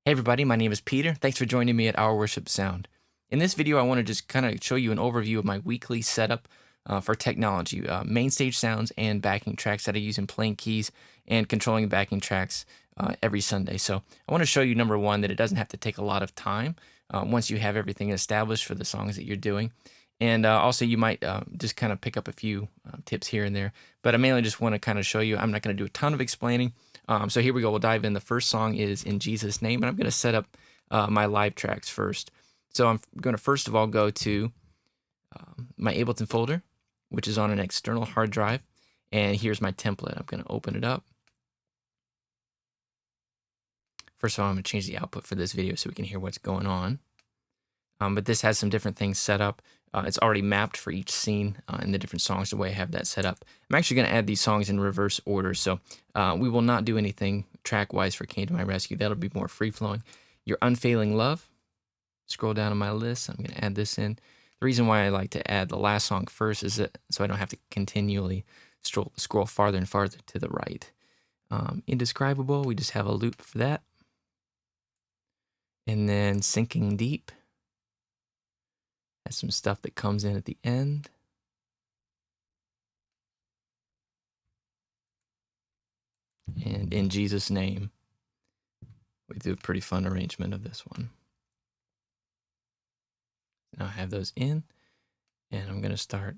Hey everybody, my name is Peter. Thanks for joining me at OurWorshipSound. In this video, I want to just kind of show you an overview of my weekly setup for technology, main stage sounds and backing tracks that I use in playing keys and controlling the backing tracks every Sunday. So I want to show you, number one, that it doesn't have to take a lot of time once you have everything established for the songs that you're doing. And also you might just kind of pick up a few tips here and there, but I mainly just want to kind of show you. I'm not going to do a ton of explaining. So here we go. We'll dive in. The first song is In Jesus' Name, and I'm going to set up my live tracks first. So I'm going to first of all go to my Ableton folder, which is on an external hard drive, and here's my template. I'm going to open it up. First of all, I'm going to change the output for this video so we can hear what's going on. But this has some different things set up. It's already mapped for each scene in the different songs the way I have that set up. I'm actually going to add these songs in reverse order, so we will not do anything track-wise for Came to My Rescue. That'll be more free-flowing. Your Unfailing Love. Scroll down on my list. I'm going to add this in. The reason why I like to add the last song first is that so I don't have to continually scroll farther and farther to the right. Indescribable, we just have a loop for that. And then Sinking Deep. Has some stuff that comes in at the end. And In Jesus' Name. We do a pretty fun arrangement of this one. Now I have those in, and I'm going to start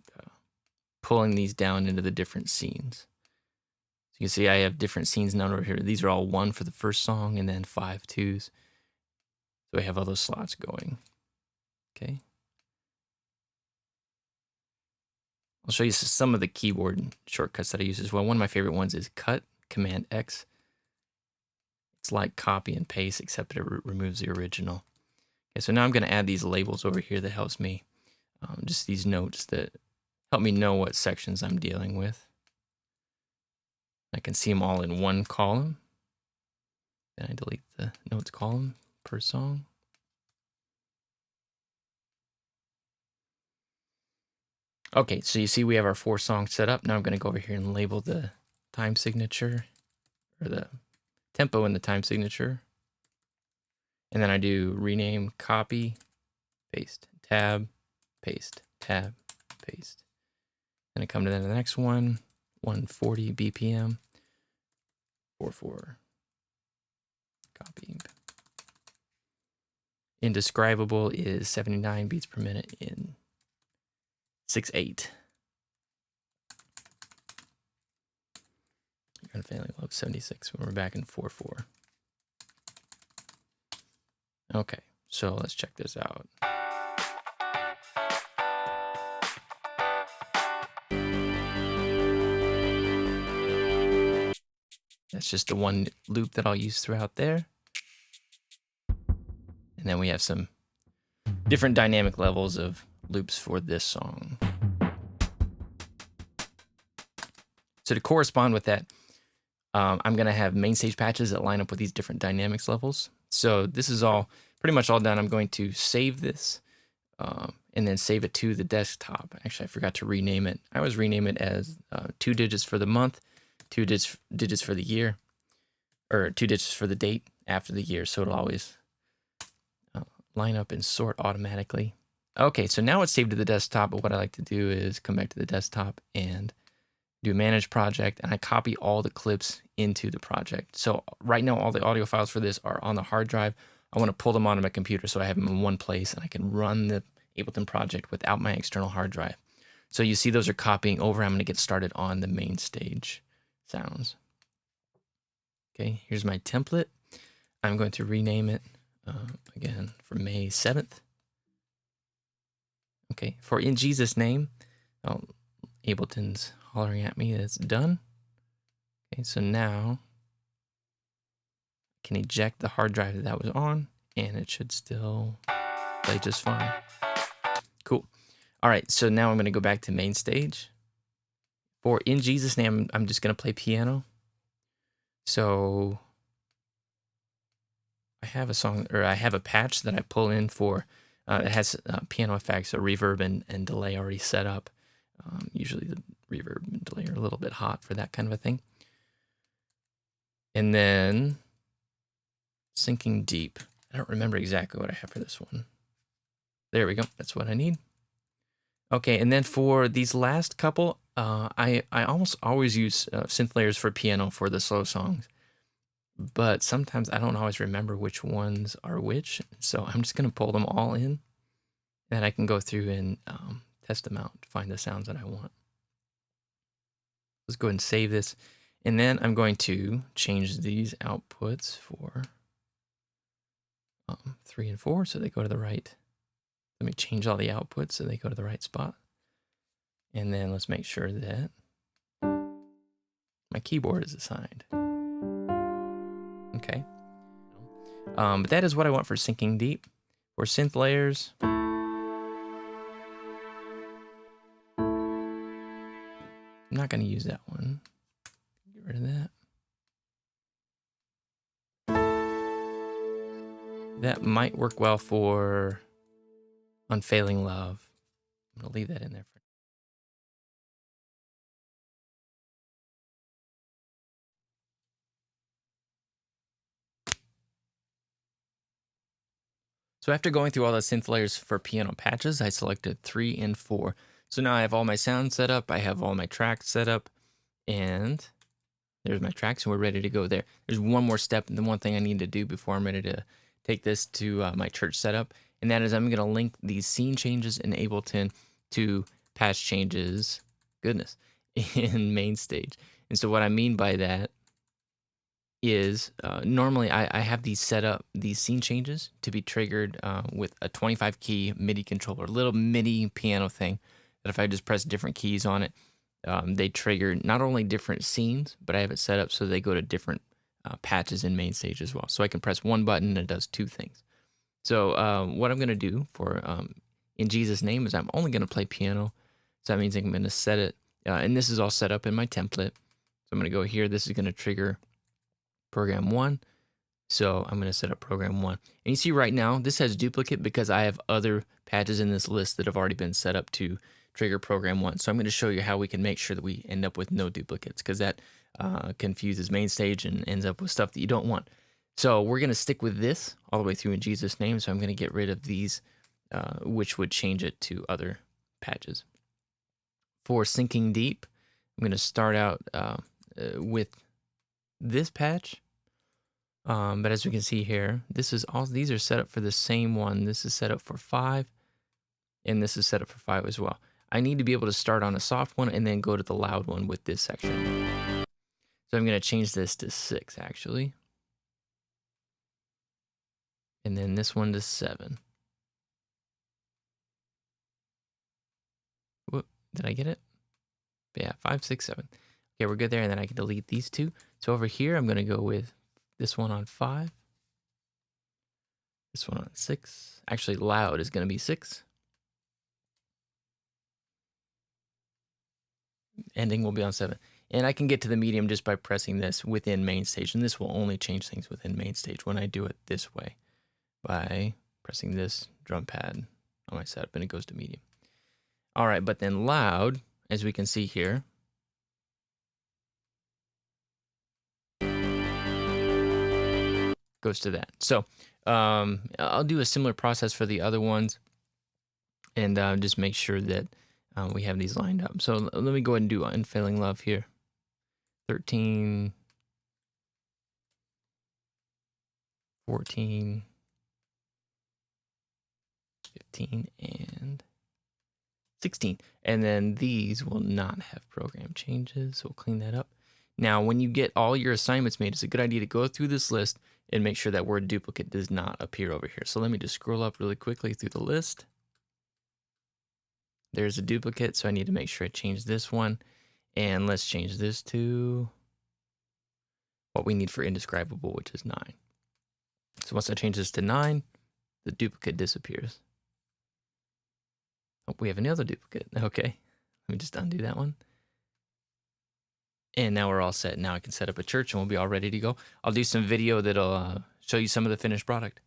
pulling these down into the different scenes. So you can see I have different scenes now over here. These are all 1 for the first song, and then 5 twos. So I have all those slots going. Okay. I'll show you some of the keyboard shortcuts that I use as well. One of my favorite ones is Cut, Command X. It's like copy and paste, except it removes the original. Okay, so now I'm going to add these labels over here that helps me, just these notes that help me know what sections I'm dealing with. I can see them all in one column. Then I delete the notes column per song. Okay, so you see we have our 4 songs set up. Now I'm going to go over here and label the time signature, or the tempo and the time signature. And then I do rename, copy, paste, tab, paste, tab, paste. Then I come to the next one, 140 BPM, 44, copy. Indescribable is 79 beats per minute in 6/8. Unfailing Love 76 when we're back in 4/4. Okay, so let's check this out. That's just the one loop that I'll use throughout there. And then we have some different dynamic levels of loops for this song. So to correspond with that, I'm going to have main stage patches that line up with these different dynamics levels. So this is all pretty much all done. I'm going to save this and then save it to the desktop. Actually, I forgot to rename it. I always rename it as 2 digits for the month, 2 digits for the year, or 2 digits for the date after the year. So it'll always line up and sort automatically. Okay, so now it's saved to the desktop, but what I like to do is come back to the desktop and do manage project, and I copy all the clips into the project. So right now, all the audio files for this are on the hard drive. I want to pull them onto my computer so I have them in one place and I can run the Ableton project without my external hard drive. So you see those are copying over. I'm going to get started on the main stage sounds. Okay, here's my template. I'm going to rename it again for May 7th. Okay, for In Jesus' Name, Ableton's hollering at me that it's done. Okay, so now I can eject the hard drive that was on, and it should still play just fine. Cool. All right, so now I'm going to go back to main stage. For In Jesus' Name, I'm just going to play piano. So I have a song, or I have a patch that I pull in for, it has piano effects, so reverb and delay already set up. Usually the reverb and delay are a little bit hot for that kind of a thing. And then Sinking deep. I don't remember exactly what I have for this one. There we go. That's what I need. Okay, and then for these last couple, I almost always use synth layers for piano for the slow songs, but sometimes I don't always remember which ones are which, so I'm just gonna pull them all in, and I can go through and test them out to find the sounds that I want. Let's go ahead and save this, and then I'm going to change these outputs for 3 and 4 so they go to the right. Let me change all the outputs so they go to the right spot. And then let's make sure that my keyboard is assigned. Okay. But that is what I want for sinking deep. For synth layers, I'm not going to use that one. Get rid of that. That might work well for Unfailing Love. I'm going to leave that in there for So after going through all the synth layers for piano patches, I selected 3 and 4. So now I have all my sounds set up, I have all my tracks set up, and there's my tracks, and we're ready to go there. There's one more step, and the one thing I need to do before I'm ready to take this to my church setup, and that is I'm going to link these scene changes in Ableton to patch changes, goodness, in Mainstage. And so what I mean by that is normally I have these set up, these scene changes to be triggered with a 25 key MIDI controller, little MIDI piano thing that if I just press different keys on it, they trigger not only different scenes, but I have it set up so they go to different patches in Mainstage as well. So I can press one button and it does two things. So what I'm going to do for In Jesus' Name is I'm only going to play piano. So that means I'm going to set it, and this is all set up in my template. So I'm going to go here. This is going to trigger program 1. So I'm going to set up program 1. And you see right now, this has duplicate because I have other patches in this list that have already been set up to trigger program 1. So I'm going to show you how we can make sure that we end up with no duplicates, because that confuses Mainstage and ends up with stuff that you don't want. So we're going to stick with this all the way through In Jesus' Name. So I'm going to get rid of these, which would change it to other patches. For Sinking Deep, I'm going to start out with this patch. But as we can see here, this is all, these are set up for the same one. This is set up for 5, and this is set up for 5 as well. I need to be able to start on a soft one and then go to the loud one with this section. So I'm going to change this to 6 actually. And then this one to 7. Whoop, did I get it? Yeah, 5, 6, 7. Okay, we're good there, and then I can delete these two. So over here, I'm going to go with this one on 5. This one on 6. Actually, loud is going to be 6. Ending will be on 7. And I can get to the medium just by pressing this within Mainstage. And this will only change things within Mainstage when I do it this way, by pressing this drum pad on my setup, and it goes to medium. All right, but then loud, as we can see here, goes to that. So I'll do a similar process for the other ones, and just make sure that we have these lined up. So let me go ahead and do Unfailing Love here. 13, 14, 15, and 16. And then these will not have program changes, so we'll clean that up. Now, when you get all your assignments made, it's a good idea to go through this list and make sure that word duplicate does not appear over here. So let me just scroll up really quickly through the list. There's a duplicate, so I need to make sure I change this one. And let's change this to what we need for indescribable, which is 9. So once I change this to 9, the duplicate disappears. Oh, we have another duplicate. Okay, let me just undo that one. And now we're all set. Now I can set up a church and we'll be all ready to go. I'll do some video that'll show you some of the finished product.